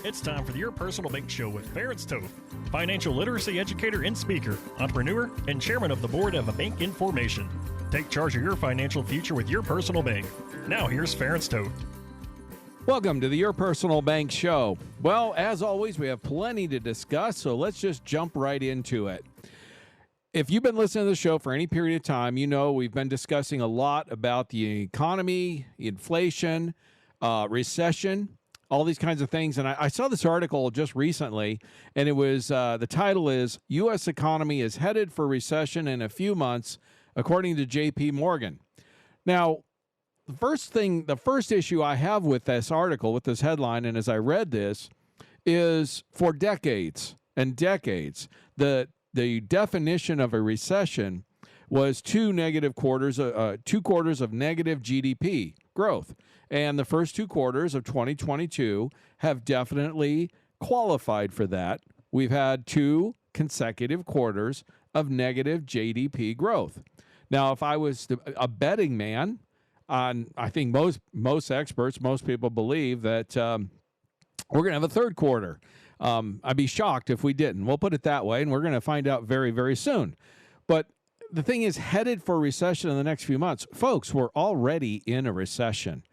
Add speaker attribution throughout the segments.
Speaker 1: It's time for the Your Personal Bank Show with Ference Toth, financial literacy educator and speaker, entrepreneur, and chairman of the board of a bank in formation. Take charge of your financial future with Your Personal Bank. Now here's Ference Toth.
Speaker 2: Welcome to the Your Personal Bank Show. Well, as always, we have plenty to discuss, so let's just jump right into it. If you've been listening to the show for any period of time, you know we've been discussing a lot about the economy, inflation, recession, all these kinds of things. And I saw this article just recently, and it was the title is U.S. economy is headed for recession in a few months, according to J.P. Morgan. Now, the first issue I have with this article, with this headline, and as I read this, is for decades and decades, the definition of a recession was two quarters of negative GDP growth. And the first 2 quarters of 2022 have definitely qualified for that. We've had 2 consecutive quarters of negative GDP growth. Now, if I was a betting man, I think most experts, most people believe that we're going to have a third quarter. I'd be shocked if we didn't. We'll put it that way, and we're going to find out very, very soon. But the thing is, headed for recession in the next few months. Folks, we're already in a recession.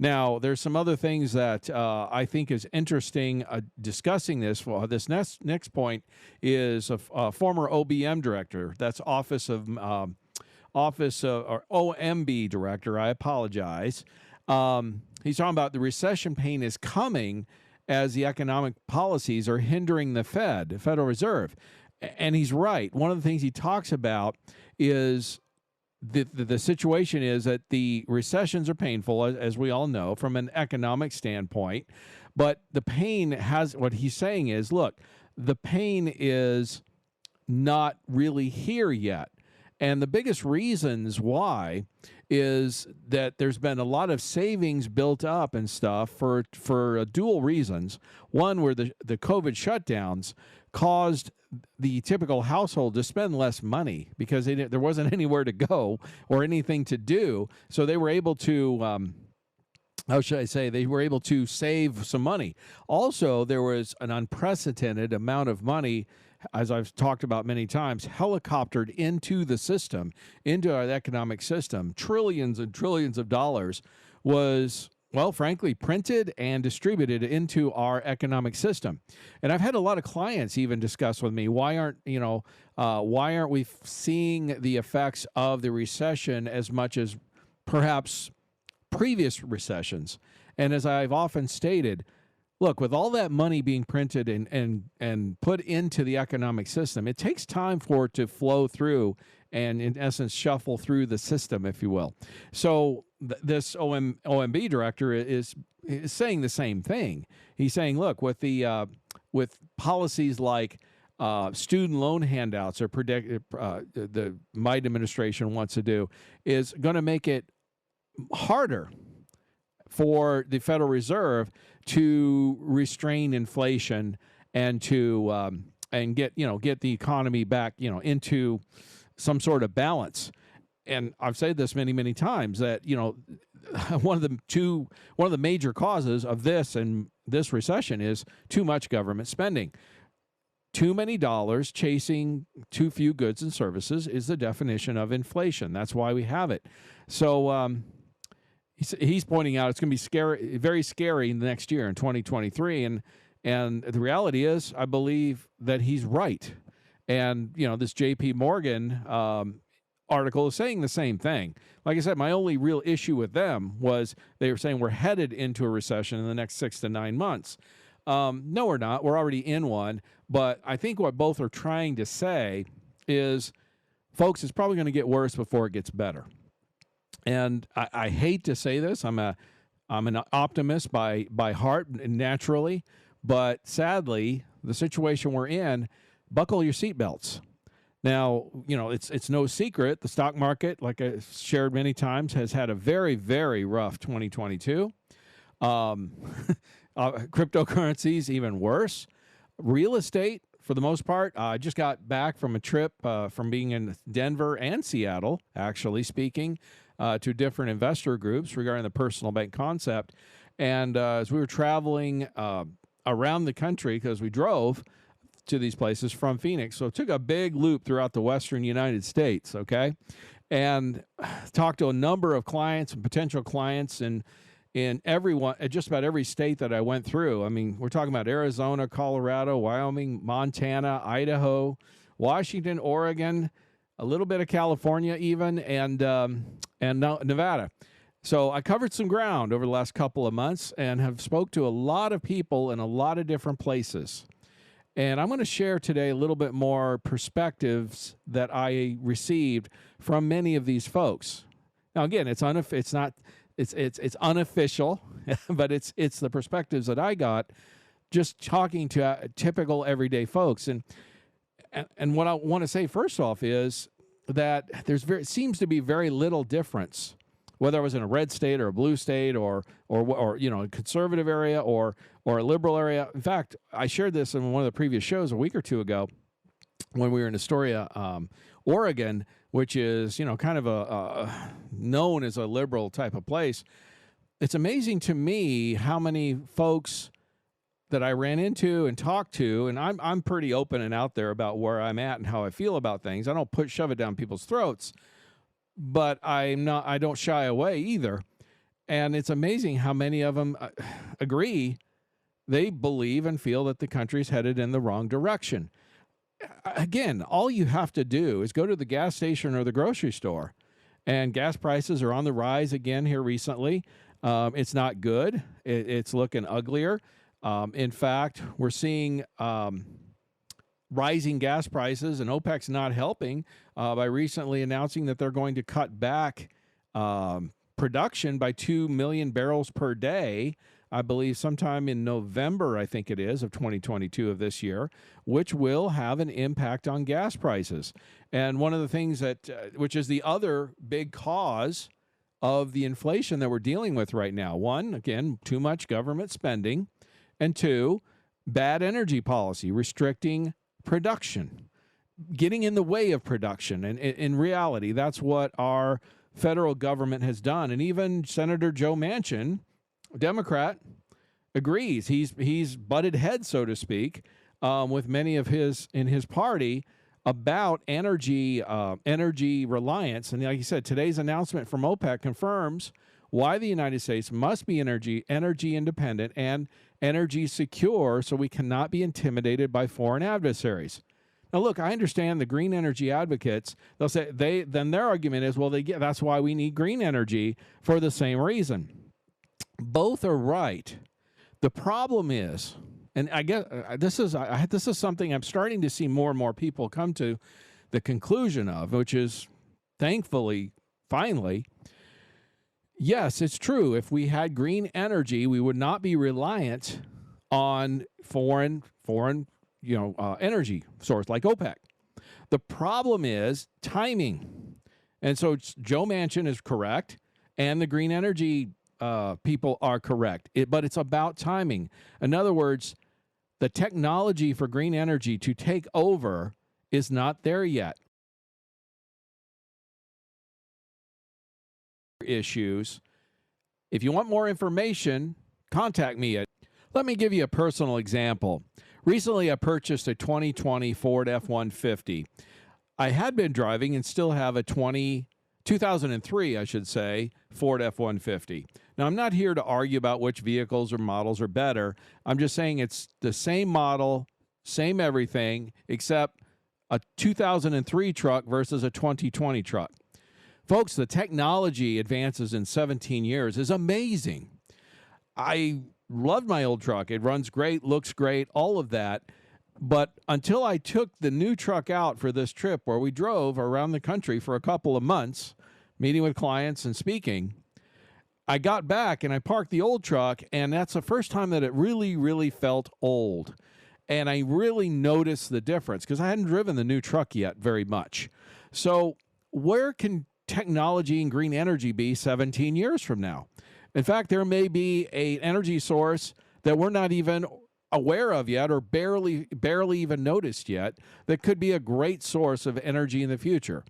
Speaker 2: Now, there's some other things that I think is interesting discussing this. Well, this next point is a former OBM director. That's Office of or OMB director. I apologize. He's talking about the recession pain is coming as the economic policies are hindering the Federal Reserve. And he's right. One of the things he talks about is the situation is that the recessions are painful, as we all know, from an economic standpoint. But the pain what he's saying is, look, the pain is not really here yet. And the biggest reasons why is that there's been a lot of savings built up and stuff for dual reasons. One, where the COVID shutdowns caused the typical household to spend less money because there wasn't anywhere to go or anything to do. So they were able to, they were able to save some money. Also, there was an unprecedented amount of money, as I've talked about many times, helicoptered into the system, into our economic system. Trillions and trillions of dollars was, well, frankly, printed and distributed into our economic system. And I've had a lot of clients even discuss with me, why aren't we seeing the effects of the recession as much as perhaps previous recessions? And as I've often stated, look, with all that money being printed and put into the economic system, it takes time for it to flow through and, in essence, shuffle through the system, if you will. So this OMB director is saying the same thing. He's saying, look, with policies like student loan handouts the Biden administration wants to do, is going to make it harder for the Federal Reserve to restrain inflation and to get the economy back into some sort of balance. And I've said this many, many times that one of the major causes of this recession is too much government spending. Too many dollars chasing too few goods and services is the definition of inflation. That's why we have it. So he's pointing out it's going to be scary, very scary in the next year in 2023, and the reality is, I believe that he's right. And this J.P. Morgan article is saying the same thing. Like I said, my only real issue with them was they were saying we're headed into a recession in the next 6 to 9 months. No, we're not. We're already in one. But I think what both are trying to say is, folks, it's probably going to get worse before it gets better. And I hate to say this. I'm an optimist by heart naturally, but sadly, the situation we're in, buckle your seatbelts. Now, it's no secret the stock market, like I shared many times, has had a very, very rough 2022. Cryptocurrencies even worse. Real estate, for the most part, I just got back from a trip from being in Denver and Seattle, actually speaking to different investor groups regarding the personal bank concept. And as we were traveling around the country because we drove to these places from Phoenix. So took a big loop throughout the western United States, okay? And talked to a number of clients and potential clients in everyone, just about every state that I went through. I mean, we're talking about Arizona, Colorado, Wyoming, Montana, Idaho, Washington, Oregon, a little bit of California even, and Nevada. So I covered some ground over the last couple of months and have spoke to a lot of people in a lot of different places. And I'm going to share today a little bit more perspectives that I received from many of these folks. Now, again, it's unofficial, but it's the perspectives that I got just talking to typical everyday folks. And what I want to say first off is that seems to be very little difference, whether I was in a red state or a blue state or a conservative area or a liberal area. In fact, I shared this in one of the previous shows a week or two ago when we were in Astoria, Oregon, which is kind of a known as a liberal type of place. It's amazing to me how many folks that I ran into and talked to, and I'm pretty open and out there about where I'm at and how I feel about things. I don't shove it down people's throats, but I don't shy away either. And it's amazing how many of them agree. They believe and feel that the country's headed in the wrong direction. Again, all you have to do is go to the gas station or the grocery store, and gas prices are on the rise again here recently. It's not good. It's looking uglier. In fact, we're seeing rising gas prices, and OPEC's not helping by recently announcing that they're going to cut back production by 2 million barrels per day, I believe sometime in November, I think it is, of 2022 of this year, which will have an impact on gas prices. And one of the things which is the other big cause of the inflation that we're dealing with right now. One, again, too much government spending. And two, bad energy policy, restricting production, getting in the way of production. And in reality, that's what our federal government has done. And even Senator Joe Manchin, Democrat, agrees. He's butted heads, so to speak, with many of in his party about energy reliance. And like you said, today's announcement from OPEC confirms why the United States must be energy independent and energy secure, so we cannot be intimidated by foreign adversaries. Now, look, I understand the green energy advocates. They'll say their argument is, well, that's why we need green energy for the same reason. Both are right. The problem is, and I guess this is something I'm starting to see more and more people come to the conclusion of, which is, thankfully, finally, yes, it's true. If we had green energy, we would not be reliant on foreign energy source like OPEC. The problem is timing. And so Joe Manchin is correct, and the green energy people are correct. But it's about timing. In other words, the technology for green energy to take over is not there yet. Issues. If you want more information, contact me. Let me give you a personal example. Recently, I purchased a 2020 Ford F-150. I had been driving and still have a 2003, I should say, Ford F-150. Now, I'm not here to argue about which vehicles or models are better. I'm just saying it's the same model, same everything, except a 2003 truck versus a 2020 truck. Folks, the technology advances in 17 years is amazing. I loved my old truck. It runs great, looks great, all of that. But until I took the new truck out for this trip where we drove around the country for a couple of months, meeting with clients and speaking, I got back and I parked the old truck, and that's the first time that it really, really felt old. And I really noticed the difference because I hadn't driven the new truck yet very much. So where can technology and green energy be 17 years from now? In fact, there may be an energy source that we're not even aware of yet or barely even noticed yet that could be a great source of energy in the future.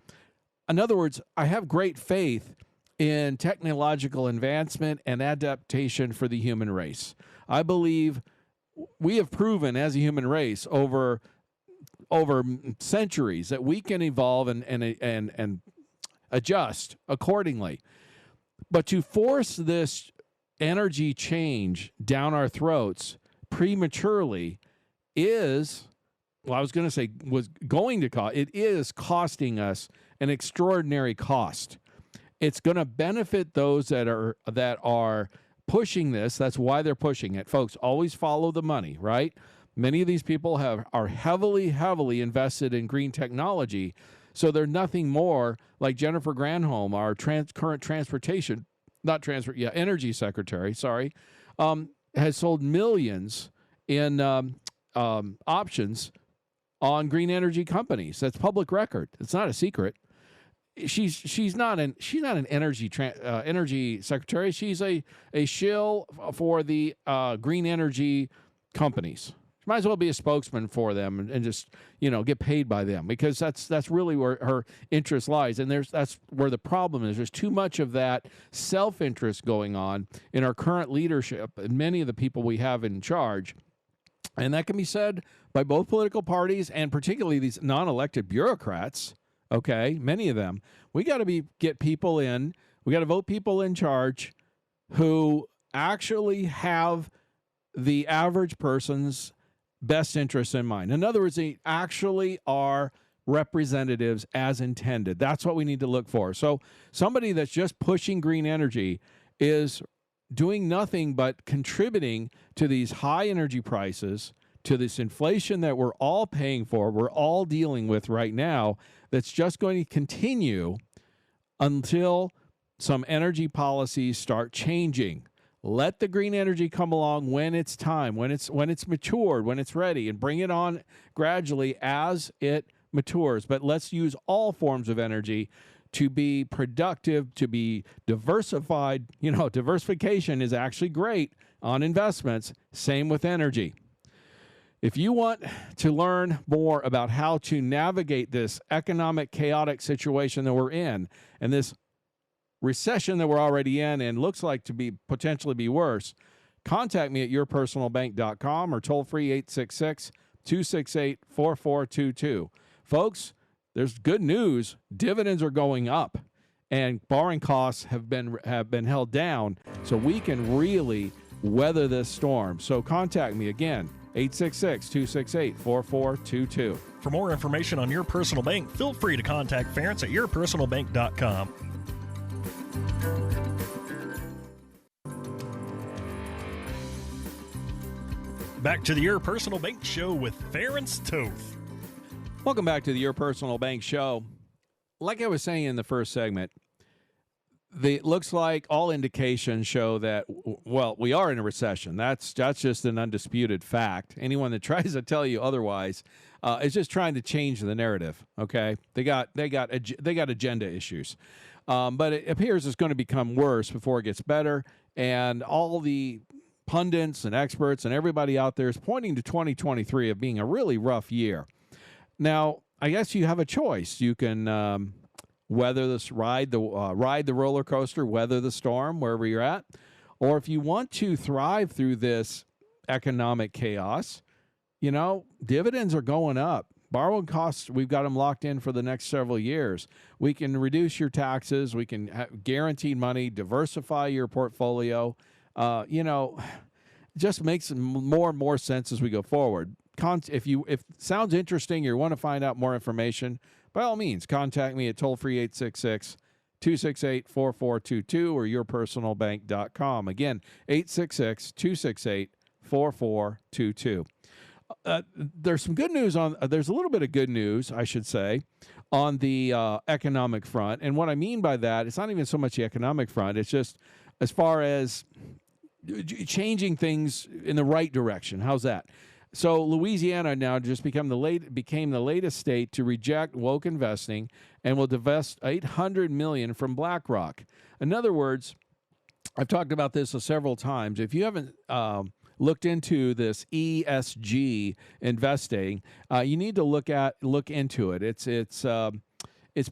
Speaker 2: In other words, I have great faith in technological advancement and adaptation for the human race. I believe we have proven as a human race over centuries that we can evolve and adjust accordingly. But to force this energy change down our throats prematurely is, well, I was going to say was going to cost, it is costing us an extraordinary cost. It's going to benefit those that are pushing this. That's why they're pushing it. Folks, always follow the money, right? Many of these people are heavily invested in green technology, so they're nothing more like Jennifer Granholm, our current energy secretary, has sold millions in options on green energy companies. That's public record. It's not a secret. She's not an energy secretary. She's a shill for the green energy companies. She might as well be a spokesman for them and just get paid by them, because that's really where her interest lies. And that's where the problem is. There's too much of that self-interest going on in our current leadership and many of the people we have in charge. And that can be said by both political parties and particularly these non-elected bureaucrats. Okay, many of them. We got to get people in. We got to vote people in charge who actually have the average person's best interests in mind. In other words, they actually are representatives as intended. That's what we need to look for. So somebody that's just pushing green energy is doing nothing but contributing to these high energy prices, to this inflation that we're all paying for, we're all dealing with right now, that's just going to continue until some energy policies start changing. Let the green energy come along when it's time, when it's matured, when it's ready, and bring it on gradually as it matures. But let's use all forms of energy to be productive, to be diversified. Diversification is actually great on investments. Same with energy. If you want to learn more about how to navigate this economic chaotic situation that we're in, and this recession that we're already in and looks like to be potentially be worse, contact me at yourpersonalbank.com or toll free 866-268-4422. Folks, there's good news. Dividends are going up and borrowing costs have been held down, so we can really weather this storm. So contact me again, 866-268-4422.
Speaker 1: For more information on Your Personal Bank, feel free to contact Ference at yourpersonalbank.com. Back to the Your Personal Bank Show with Ference Toth.
Speaker 2: Welcome back to the Your Personal Bank Show. Like I was saying in the first segment, it looks like all indications show that, well, we are in a recession. That's just an undisputed fact. Anyone that tries to tell you otherwise is just trying to change the narrative. Okay, they got agenda issues, but it appears it's going to become worse before it gets better. And all the pundits and experts and everybody out there is pointing to 2023 of being a really rough year. Now, I guess you have a choice. You can weather this, ride the roller coaster, weather the storm wherever you're at, or if you want to thrive through this economic chaos, dividends are going up. Borrowing costs, we've got them locked in for the next several years. We can reduce your taxes. We can have guaranteed money, diversify your portfolio. Just makes more and more sense as we go forward. If it sounds interesting, you want to find out more information, by all means, contact me at toll-free 866-268-4422 or yourpersonalbank.com. Again, 866-268-4422. There's some good news there's a little bit of good news, I should say, on the economic front. And what I mean by that, it's not even so much the economic front. It's just as far as changing things in the right direction. How's that? So Louisiana now just became the latest state to reject woke investing and will divest $800 million from BlackRock. In other words, I've talked about this several times. If you haven't looked into this ESG investing, you need to look into it. It's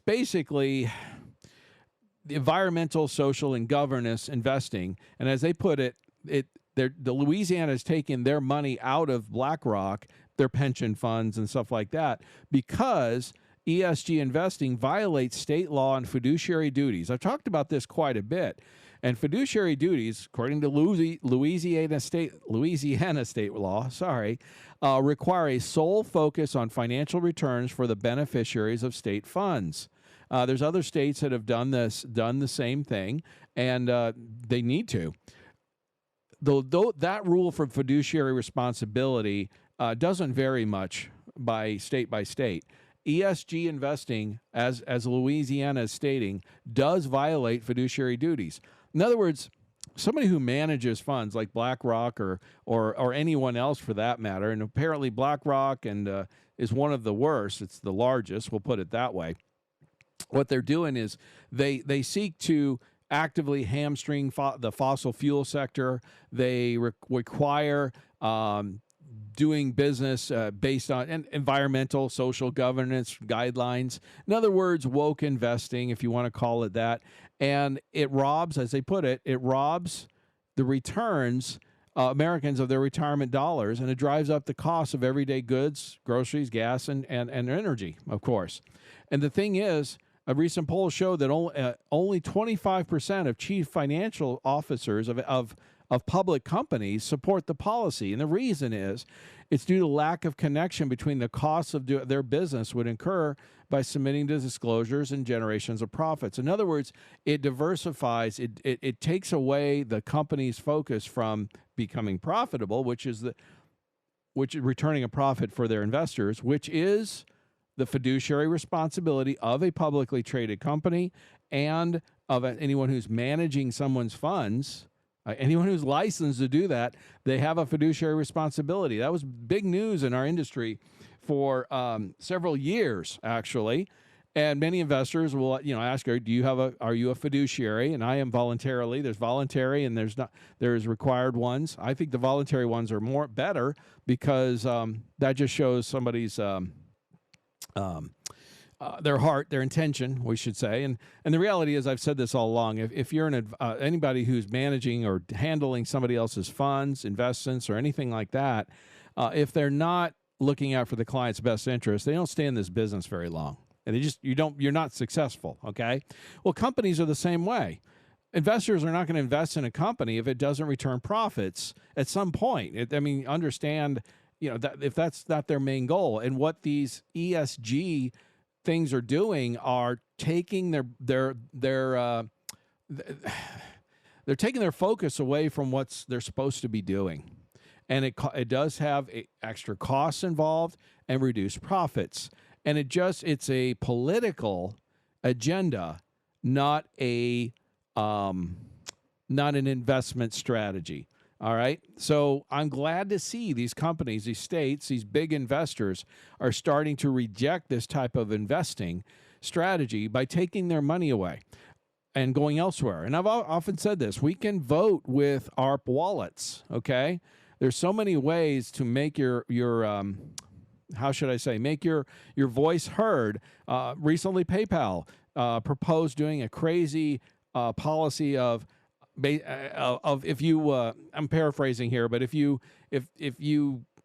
Speaker 2: basically the environmental, social, and governance investing. And as they put it, The Louisiana is taking their money out of BlackRock, their pension funds and stuff like that, because ESG investing violates state law and fiduciary duties. I've talked about this quite a bit. And fiduciary duties, according to Louisiana state law, require a sole focus on financial returns for the beneficiaries of state funds. There's other states that have done the same thing, and they need to. Though that rule for fiduciary responsibility doesn't vary much by state. ESG investing, as Louisiana is stating, does violate fiduciary duties. In other words, somebody who manages funds like BlackRock or anyone else for that matter, and apparently BlackRock is one of the worst. It's the largest, we'll put it that way. What they're doing is they seek to actively hamstring the fossil fuel sector. They require doing business based on environmental, social governance guidelines. In other words, woke investing, if you want to call it that. And it robs, as they put it, the returns, Americans, of their retirement dollars, and it drives up the cost of everyday goods, groceries, gas, and energy, of course. And the thing is, a recent poll showed that only 25% of chief financial officers of public companies support the policy. And the reason is it's due to lack of connection between the costs of their business would incur by submitting to disclosures and generations of profits. In other words, it diversifies, it takes away the company's focus from becoming profitable, which is returning a profit for their investors, which is the fiduciary responsibility of a publicly traded company and of anyone who's managing someone's funds. Anyone who's licensed to do that, they have a fiduciary responsibility. That was big news in our industry for several years, actually. And many investors will, ask, are you a fiduciary? And I am voluntarily. There's voluntary and there's required ones. I think the voluntary ones are better because that just shows somebody's their heart, their intention, we should say. And the reality is, I've said this all along, if you're anybody who's managing or handling somebody else's funds, investments, or anything like that, if they're not looking out for the client's best interest, they don't stay in this business very long. And you're not successful, okay? Well, companies are the same way. Investors are not going to invest in a company if it doesn't return profits at some point. Understand, that if that's not their main goal. And what these ESG things are doing are taking they're taking their focus away from what they're supposed to be doing, and it does have extra costs involved and reduced profits, and it's a political agenda, not an investment strategy. All right. So I'm glad to see these companies, these states, these big investors are starting to reject this type of investing strategy by taking their money away and going elsewhere. And I've often said this, we can vote with our wallets. Okay. There's so many ways to make your how should I say, make your voice heard. Recently, PayPal proposed doing a crazy policy of if you I'm paraphrasing here, but if you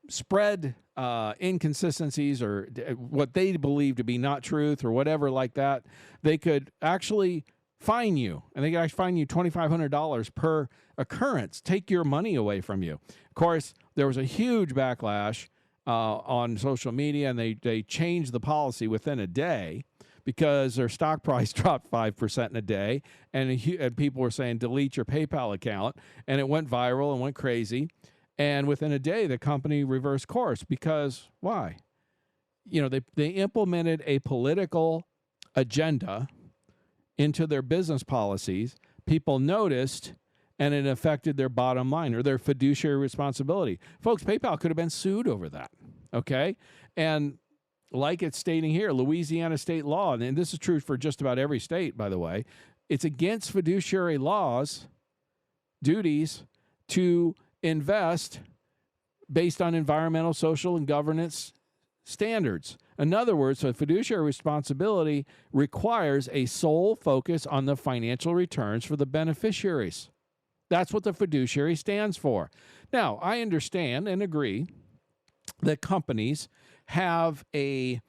Speaker 2: spread inconsistencies or what they believe to be not truth or whatever like that, they could actually fine you, and they could actually fine you $2,500 per occurrence, take your money away from you. Of course, there was a huge backlash on social media, and they changed the policy within a day, because their stock price dropped 5% in a day, and people were saying, delete your PayPal account, and it went viral and went crazy. And within a day, the company reversed course. Because why? They implemented a political agenda into their business policies. People noticed, and it affected their bottom line or their fiduciary responsibility. Folks, PayPal could have been sued over that, okay? And like it's stating here, Louisiana state law, and this is true for just about every state, by the way, it's against fiduciary laws, duties to invest based on environmental, social, and governance standards. In other words, a fiduciary responsibility requires a sole focus on the financial returns for the beneficiaries. That's what the fiduciary stands for. Now, I understand and agree that companies have a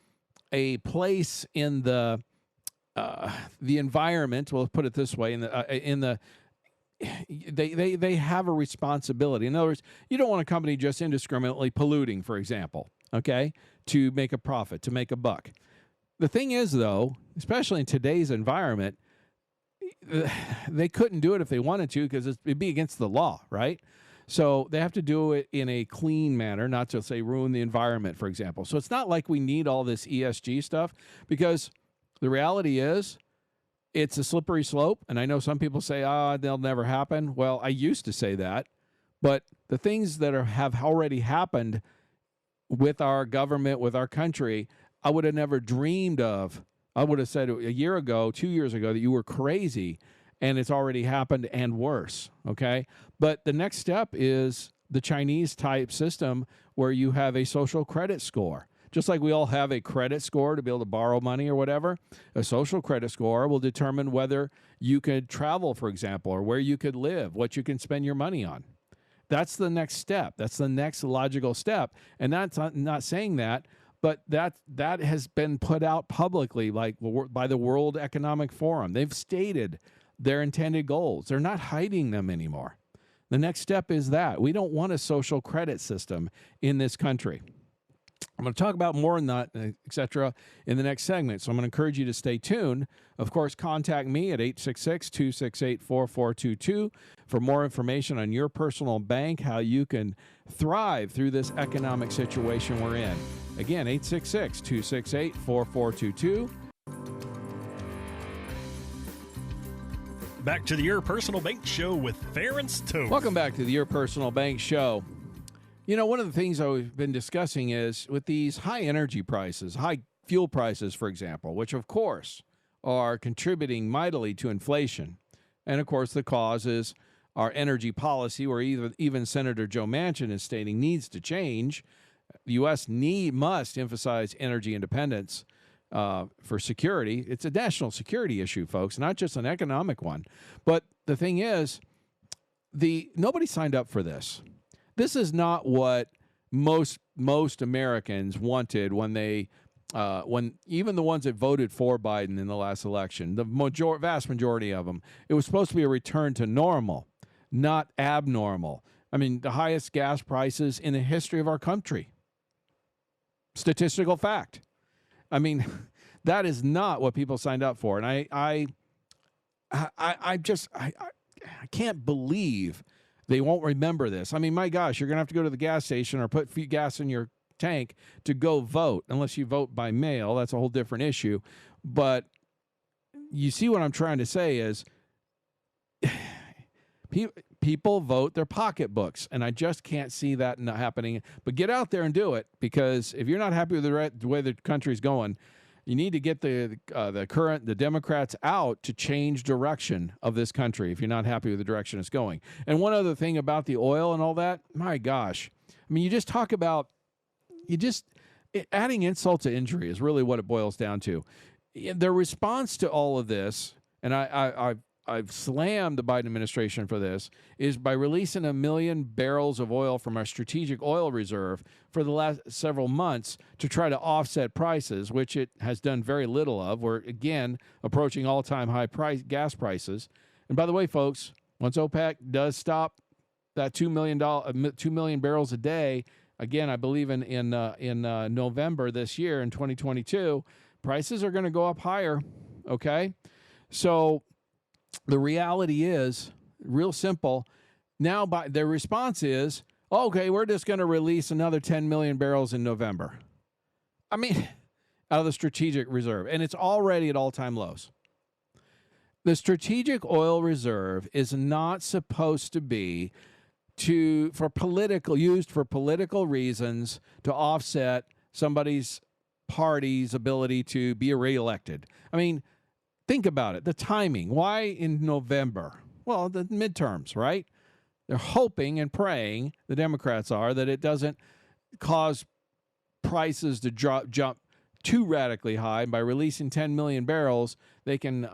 Speaker 2: place in the environment. We'll put it this way: they have a responsibility. In other words, you don't want a company just indiscriminately polluting, for example, okay, to make a profit, to make a buck. The thing is, though, especially in today's environment, they couldn't do it if they wanted to because it'd be against the law, right? So they have to do it in a clean manner, not to say ruin the environment, for example. So it's not like we need all this ESG stuff, because the reality is it's a slippery slope. And I know some people say, they'll never happen. Well, I used to say that, but the things that have already happened with our government, with our country, I would have never dreamed of. I would have said a year ago, 2 years ago, that you were crazy, and it's already happened and worse, okay? But the next step is the Chinese type system where you have a social credit score. Just like we all have a credit score to be able to borrow money or whatever, a social credit score will determine whether you could travel, for example, or where you could live, what you can spend your money on. That's the next step. That's the next logical step. And that's not saying that, but that has been put out publicly, like by the World Economic Forum. They've stated their intended goals. They're not hiding them anymore. The next step is that. We don't want a social credit system in this country. I'm going to talk about more on that, et cetera, in the next segment. So I'm going to encourage you to stay tuned. Of course, contact me at 866-268-4422 for more information on your personal bank, how you can thrive through this economic situation we're in. Again, 866-268-4422.
Speaker 1: Back to the Your Personal Bank Show with Ference Toth.
Speaker 2: Welcome back to the Your Personal Bank Show. You know, one of the things I've been discussing is with these high energy prices, high fuel prices, for example, which of course are contributing mightily to inflation. And of course, the cause is our energy policy, where even Senator Joe Manchin is stating needs to change. The U.S. must emphasize energy independence for security. It's a national security issue, folks, not just an economic one. But the thing is, nobody signed up for this. This is not what most Americans wanted when even the ones that voted for Biden in the last election, the vast majority of them, it was supposed to be a return to normal, not abnormal. I mean, the highest gas prices in the history of our country. Statistical fact. I mean, that is not what people signed up for. And I can't believe they won't remember this. I mean, my gosh, you're going to have to go to the gas station or put gas in your tank to go vote, unless you vote by mail. That's a whole different issue. But you see what I'm trying to say is people vote their pocketbooks, and I just can't see that not happening. But get out there and do it, because if you're not happy with the way the country's going, you need to get the Democrats out to change direction of this country if you're not happy with the direction it's going. And one other thing about the oil and all that, my gosh. I mean, you just talk about, adding insult to injury is really what it boils down to. The response to all of this, and I've slammed the Biden administration for this, is by releasing 1 million barrels of oil from our strategic oil reserve for the last several months to try to offset prices, which it has done very little of. We're, again, approaching all-time high gas prices. And by the way, folks, once OPEC does stop that 2 million barrels a day, again, I believe in November this year, in 2022, prices are going to go up higher, okay? So the reality is real simple. Now, their response is, okay, we're just going to release another 10 million barrels in November. I mean, out of the strategic reserve, and it's already at all-time lows. The strategic oil reserve is not supposed to be used for political reasons to offset somebody's party's ability to be reelected. I mean, think about it. The timing. Why in November? Well, the midterms, right? They're hoping and praying, the Democrats are, that it doesn't cause prices to jump too radically high. By releasing 10 million barrels, they can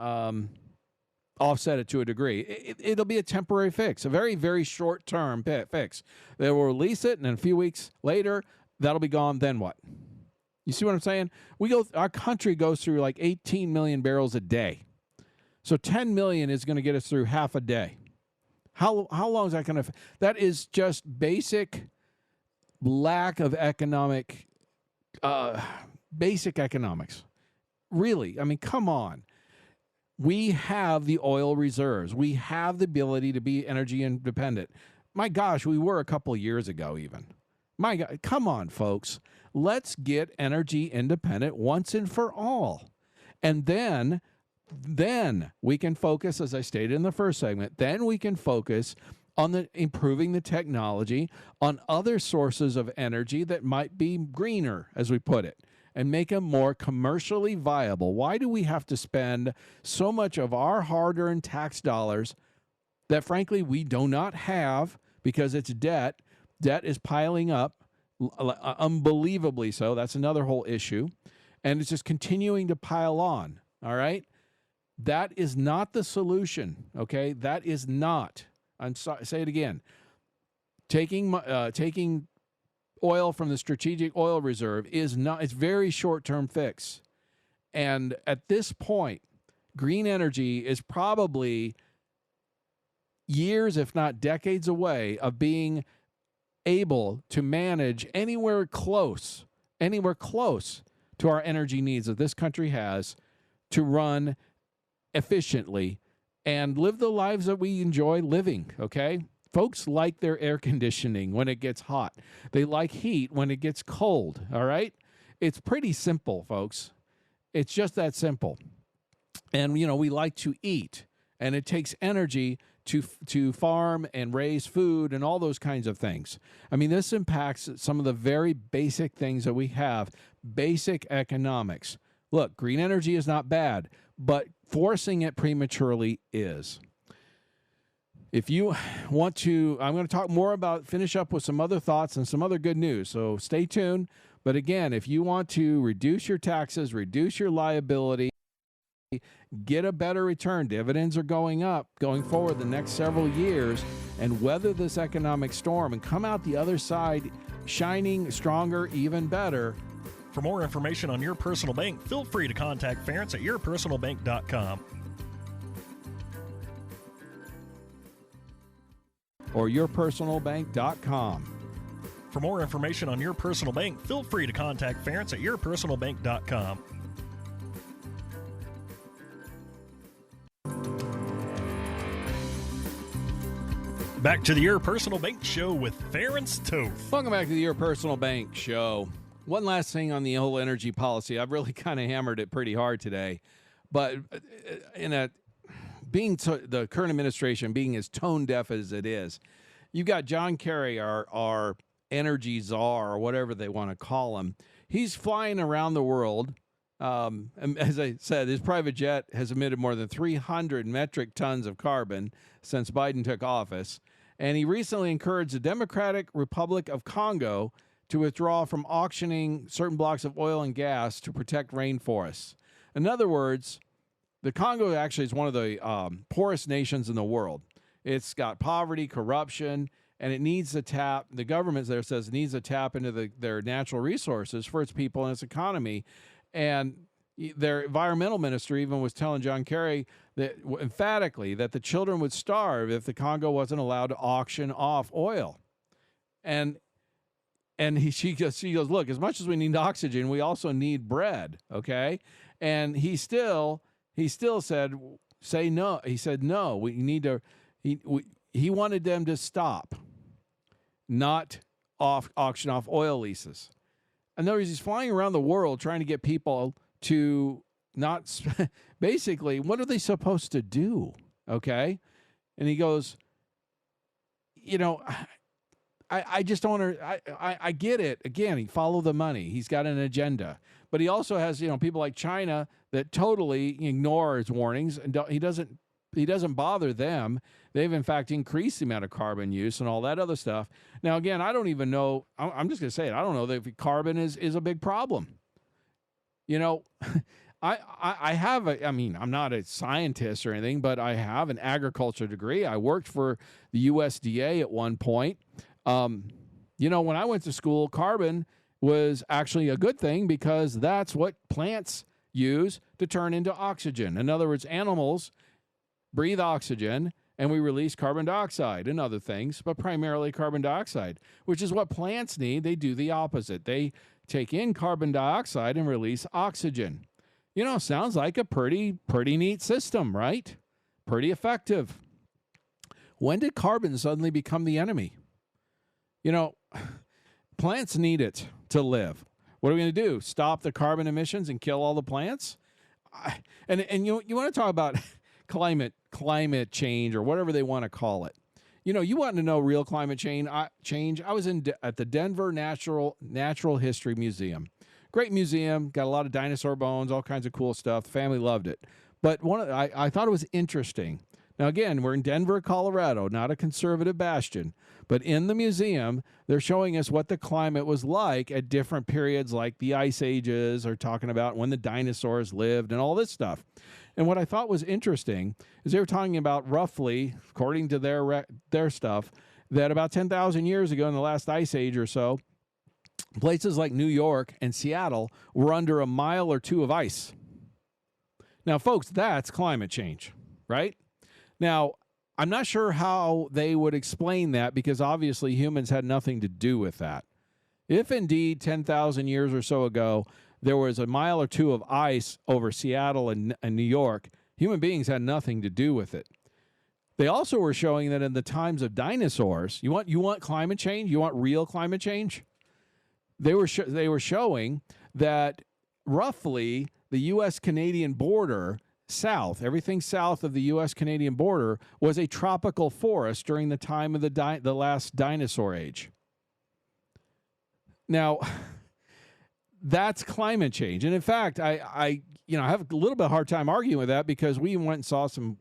Speaker 2: offset it to a degree. It'll be a temporary fix, a very, very short-term fix. They will release it, and then a few weeks later, that'll be gone. Then what? You see what I'm saying? Our country goes through like 18 million barrels a day. So 10 million is going to get us through half a day. How long is that going to? That is just basic lack of basic economics. Really, I mean, come on. We have the oil reserves. We have the ability to be energy independent. My gosh, we were a couple of years ago even. My God, come on, folks. Let's get energy independent once and for all. And then we can focus, as I stated in the first segment, then we can focus on improving the technology on other sources of energy that might be greener, as we put it, and make them more commercially viable. Why do we have to spend so much of our hard-earned tax dollars that, frankly, we do not have because it's debt? Debt is piling up, unbelievably so. That's another whole issue. And it's just continuing to pile on, all right? That is not the solution, okay? That is not. I'm sorry, say it again. Taking oil from the strategic oil reserve is not. It's very short-term fix. And at this point, green energy is probably years, if not decades away of being able to manage anywhere close to our energy needs that this country has to run efficiently and live the lives that we enjoy living, okay? Folks like their air conditioning when it gets hot. They like heat when it gets cold, all right? It's pretty simple, folks. It's just that simple. And, we like to eat, and it takes energy to farm and raise food and all those kinds of things. I mean, this impacts some of the very basic things that we have, basic economics. Look, green energy is not bad, but forcing it prematurely is. If you want to, I'm going to talk more finish up with some other thoughts and some other good news, so stay tuned. But again, if you want to reduce your taxes, reduce your liability, get a better return, dividends are going up going forward the next several years, and weather this economic storm and come out the other side shining, stronger, even better.
Speaker 1: For more information on Your Personal Bank, feel free to contact Ference at yourpersonalbank.com.
Speaker 2: or yourpersonalbank.com.
Speaker 1: For more information on Your Personal Bank, feel free to contact Ference at yourpersonalbank.com. Back to the Your Personal Bank Show with Ference Toth.
Speaker 2: Welcome back to the Your Personal Bank Show. One last thing on the whole energy policy. I've really kind of hammered it pretty hard today. But the current administration being as tone deaf as it is, you've got John Kerry, our energy czar, or whatever they want to call him. He's flying around the world. And as I said, his private jet has emitted more than 300 metric tons of carbon since Biden took office. And he recently encouraged the Democratic Republic of Congo to withdraw from auctioning certain blocks of oil and gas to protect rainforests. In other words, the Congo actually is one of the poorest nations in the world. It's got poverty, corruption, and it needs to tap, the government there says it needs to tap into their natural resources for its people and its economy. And their environmental minister even was telling John Kerry that emphatically that the children would starve if the Congo wasn't allowed to auction off oil. And she goes, look, as much as we need oxygen, we also need bread, okay? And he still said, say no. He said, no, we need to, he wanted them to stop, not auction off oil leases. In other words, he's flying around the world trying to get people to not, basically, what are they supposed to do, okay? And he goes, I just don't want to, I get it. Again, he follow the money. He's got an agenda. But he also has, people like China that totally ignore his warnings, and he doesn't bother them. They've, in fact, increased the amount of carbon use and all that other stuff. Now, again, I don't even know, I'm just going to say it, I don't know that carbon is a big problem. I have I mean, I'm not a scientist or anything, but I have an agriculture degree. I worked for the USDA at one point. When I went to school, carbon was actually a good thing because that's what plants use to turn into oxygen. In other words, animals breathe oxygen and we release carbon dioxide and other things, but primarily carbon dioxide, which is what plants need. They do the opposite. They take in carbon dioxide and release oxygen. Sounds like a pretty neat system, right? Pretty effective. When did carbon suddenly become the enemy? Plants need it to live. What are we going to do? Stop the carbon emissions and kill all the plants? And you want to talk about climate change or whatever they want to call it. You want to know real climate change. I was at the Denver Natural History Museum. Great museum, got a lot of dinosaur bones, all kinds of cool stuff. The family loved it. But I thought it was interesting. Now, again, we're in Denver, Colorado, not a conservative bastion. But in the museum, they're showing us what the climate was like at different periods, like the ice ages, or talking about when the dinosaurs lived and all this stuff. And what I thought was interesting is they were talking about roughly, according to their stuff, that about 10,000 years ago in the last ice age or so, places like New York and Seattle were under a mile or two of ice. Now, folks, that's climate change, right? Now, I'm not sure how they would explain that because obviously humans had nothing to do with that. If indeed 10,000 years or so ago there was a mile or two of ice over Seattle and New York, human beings had nothing to do with it. They also were showing that in the times of dinosaurs, you want climate change? You want real climate change? They were showing that roughly the U.S.-Canadian border south, everything south of the U.S.-Canadian border, was a tropical forest during the time of the last dinosaur age. Now, that's climate change. And in fact, I have a little bit of a hard time arguing with that because we went and saw some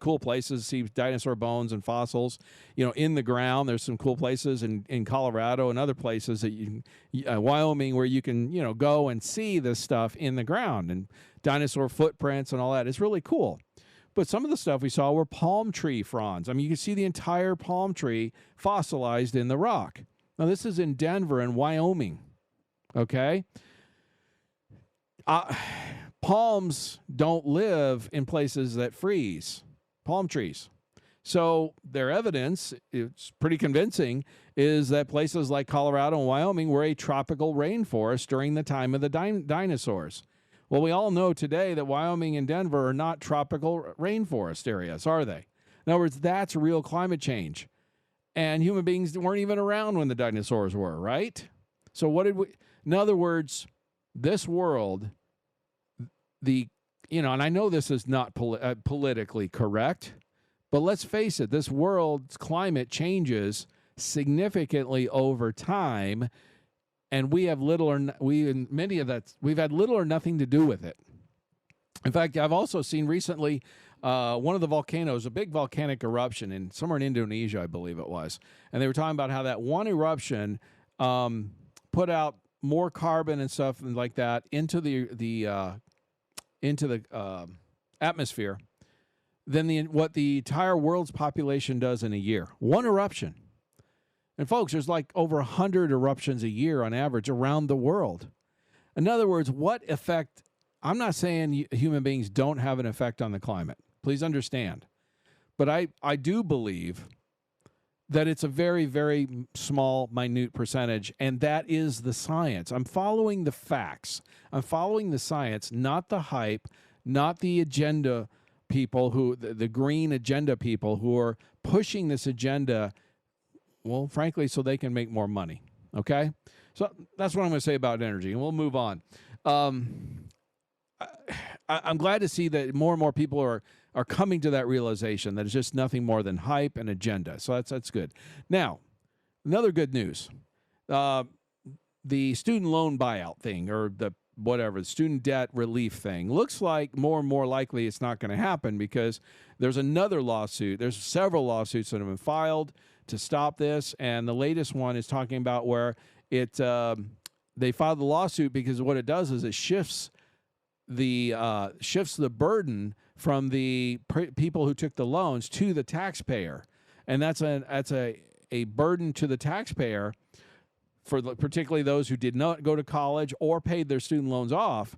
Speaker 2: cool places, see dinosaur bones and fossils, in the ground. There's some cool places in Colorado and other places that Wyoming, where you can, go and see this stuff in the ground and dinosaur footprints and all that. It's really cool. But some of the stuff we saw were palm tree fronds. I mean, you can see the entire palm tree fossilized in the rock. Now, this is in Denver and Wyoming. Okay? Palms don't live in places that freeze. Palm trees. So their evidence, it's pretty convincing, is that places like Colorado and Wyoming were a tropical rainforest during the time of the dinosaurs. Well, we all know today that Wyoming and Denver are not tropical rainforest areas, are they? In other words, that's real climate change. And human beings weren't even around when the dinosaurs were, right? So what did we... In other words, this world, and I know this is not politically correct, but let's face it, this world's climate changes significantly over time, and we've had little or nothing to do with it. In fact, I've also seen recently one of the volcanoes, a big volcanic eruption somewhere in Indonesia, I believe it was, and they were talking about how that one eruption put out more carbon and stuff and like that into the atmosphere than what the entire world's population does in a year. One eruption. And folks, there's like over 100 eruptions a year on average around the world. In other words, what effect... I'm not saying human beings don't have an effect on the climate. Please understand. But I do believe that it's a very, very small, minute percentage, and that is the science. I'm following the facts. I'm following the science, not the hype, not the agenda people, the green agenda people who are pushing this agenda, well, frankly, so they can make more money, okay? So that's what I'm going to say about energy, and we'll move on. I'm glad to see that more and more people are coming to that realization that it's just nothing more than hype and agenda. So that's good. Now, another good news. The student loan buyout thing, or the student debt relief thing, looks like more and more likely it's not going to happen because there's another lawsuit. There's several lawsuits that have been filed to stop this, and the latest one is talking about where they filed the lawsuit because what it does is it shifts shifts the burden from the people who took the loans to the taxpayer, and that's a burden to the taxpayer for particularly those who did not go to college or paid their student loans off.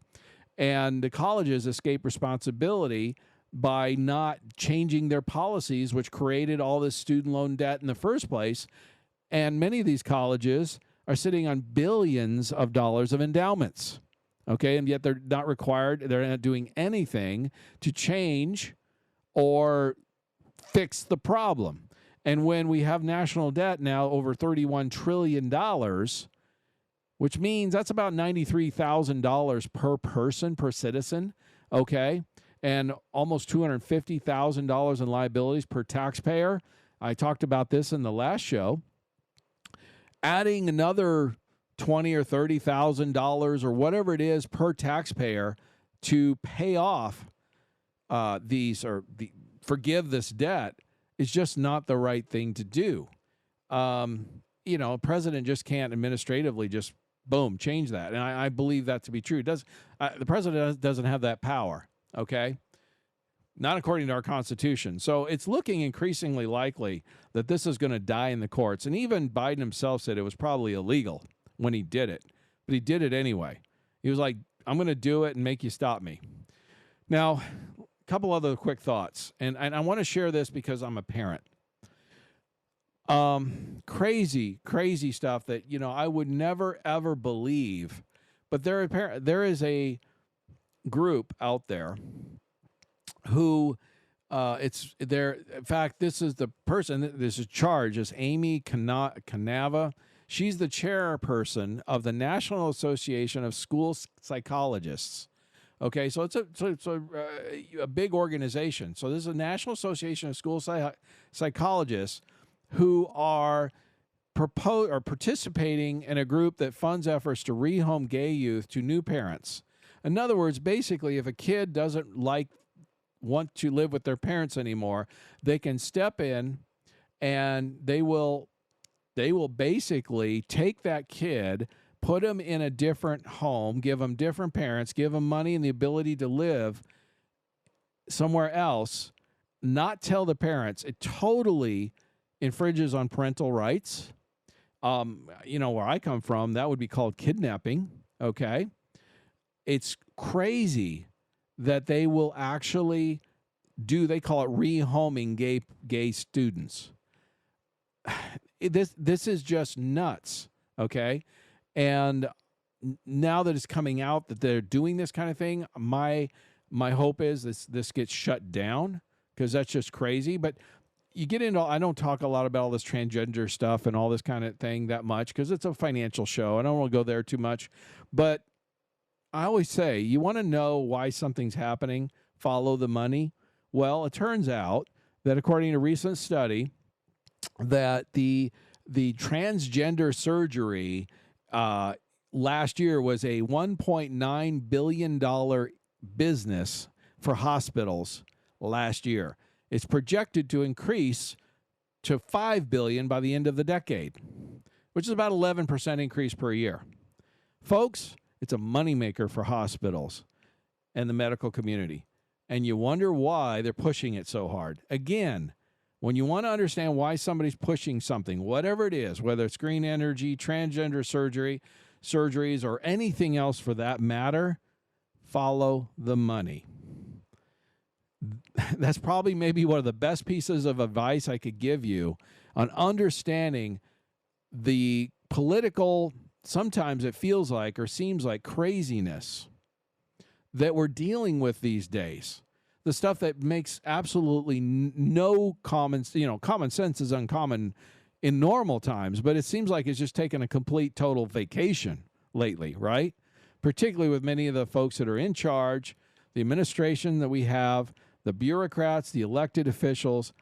Speaker 2: And the colleges escape responsibility by not changing their policies, which created all this student loan debt in the first place. And many of these colleges are sitting on billions of dollars of endowments. Okay, and yet they're not required, they're not doing anything to change or fix the problem. And when we have national debt now over $31 trillion, which means that's about $93,000 per person, per citizen, okay, and almost $250,000 in liabilities per taxpayer. I talked about this in the last show. Adding another $20,000 or $30,000 or whatever it is per taxpayer to pay off forgive this debt is just not the right thing to do. A president just can't administratively just boom change that, and I believe that to be true. The president doesn't have that power. Okay, not according to our Constitution. So it's looking increasingly likely that this is going to die in the courts. And even Biden himself said it was probably illegal when he did it, but he did it anyway. He was like, I'm going to do it and make you stop me. Now, a couple other quick thoughts, and I want to share this because I'm a parent. Crazy stuff that, I would never, ever believe, but there is a group out there who in fact, this is the person, this is charged, is Amy Canava. She's the chairperson of the National Association of School Psychologists. Okay, so it's a big organization. So this is a National Association of School Psychologists who are participating in a group that funds efforts to rehome gay youth to new parents. In other words, basically, if a kid doesn't want to live with their parents anymore, they can step in and they will basically take that kid, put him in a different home, give him different parents, give him money and the ability to live somewhere else, not tell the parents. It totally infringes on parental rights. Where I come from, that would be called kidnapping, okay? It's crazy that they will actually they call it rehoming gay students. This is just nuts, okay? And now that it's coming out that they're doing this kind of thing, my hope is this gets shut down, because that's just crazy. But you get into, I don't talk a lot about all this transgender stuff and all this kind of thing that much because it's a financial show. I don't want to go there too much. But I always say, you want to know why something's happening, follow the money. Well, it turns out that according to a recent study, that the transgender surgery last year was a $1.9 billion business for hospitals last year. It's projected to increase to $5 billion by the end of the decade, which is about 11% increase per year. Folks, it's a moneymaker for hospitals and the medical community. And you wonder why they're pushing it so hard. Again, when you want to understand why somebody's pushing something, whatever it is, whether it's green energy, transgender surgeries, or anything else for that matter, follow the money. That's probably maybe one of the best pieces of advice I could give you on understanding the political, sometimes it feels like or seems like craziness that we're dealing with these days. The stuff that makes absolutely no common sense is uncommon in normal times, but it seems like it's just taken a complete total vacation lately, right? Particularly with many of the folks that are in charge, the administration that we have, the bureaucrats, the elected officials.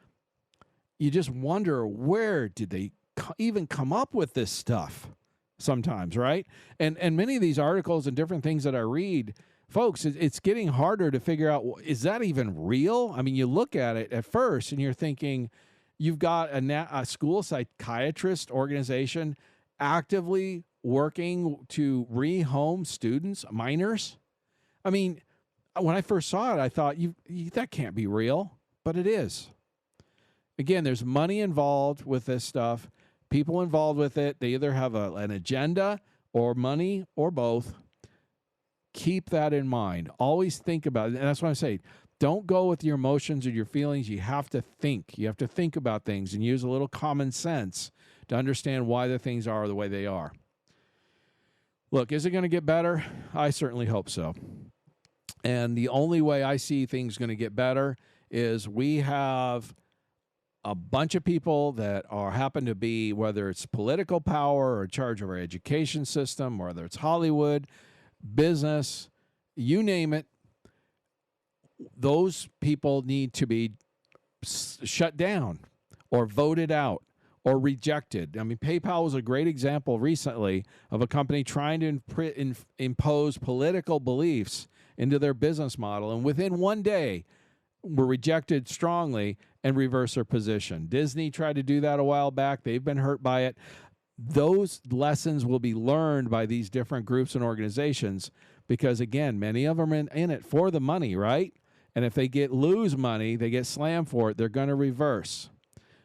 Speaker 2: You just wonder, where did they even come up with this stuff sometimes, right? And many of these articles and different things that I read, folks, it's getting harder to figure out, is that even real? I mean, you look at it at first and you're thinking, you've got a school psychiatrist organization actively working to rehome students, minors. I mean, when I first saw it, I thought, that can't be real, but it is. Again, there's money involved with this stuff, people involved with it. They either have an agenda or money or both. Keep that in mind. Always think about it. And that's what I'm saying. Don't go with your emotions or your feelings. You have to think. You have to think about things and use a little common sense to understand why the things are the way they are. Look, is it going to get better? I certainly hope so. And the only way I see things going to get better is we have a bunch of people that happen to be, whether it's political power or in charge of our education system, whether it's Hollywood, business, you name it, those people need to be shut down or voted out or rejected. I mean, PayPal was a great example recently of a company trying to impose political beliefs into their business model, and within one day were rejected strongly and reverse their position. Disney tried to do that a while back. They've been hurt by it. Those lessons will be learned by these different groups and organizations because, again, many of them are in it for the money, right? And if they lose money, they get slammed for it, they're going to reverse.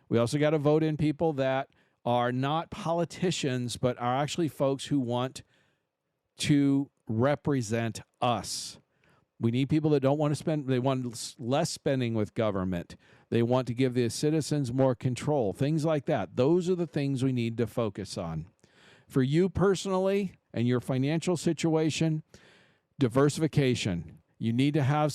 Speaker 2: We also got to vote in people that are not politicians, but are actually folks who want to represent us. We need people that don't want to spend, they want less spending with government. They want to give the citizens more control, things like that. Those are the things we need to focus on. For you personally and your financial situation, diversification. You need to have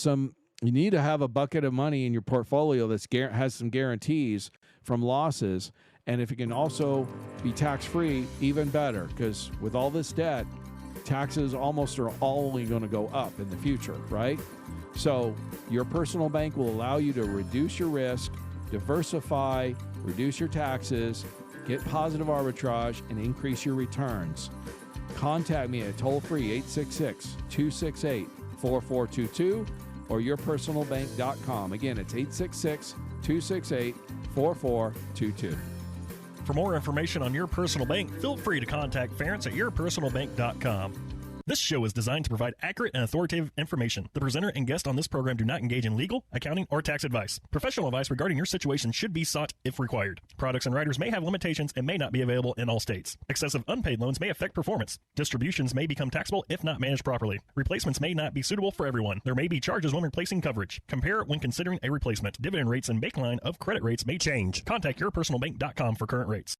Speaker 2: a bucket of money in your portfolio that has some guarantees from losses. And if it can also be tax-free, even better, because with all this debt, taxes almost are only going to go up in the future, right? So your personal bank will allow you to reduce your risk, diversify, reduce your taxes, get positive arbitrage, and increase your returns. Contact me at toll-free 866-268-4422 or yourpersonalbank.com. Again, it's 866-268-4422.
Speaker 1: For more information on Your Personal Bank, feel free to contact Ference at yourpersonalbank.com. This show is designed to provide accurate and authoritative information. The presenter and guest on this program do not engage in legal, accounting, or tax advice. Professional advice regarding your situation should be sought if required. Products and riders may have limitations and may not be available in all states. Excessive unpaid loans may affect performance. Distributions may become taxable if not managed properly. Replacements may not be suitable for everyone. There may be charges when replacing coverage. Compare when considering a replacement. Dividend rates and baseline of credit rates may change. Contact yourpersonalbank.com for current rates.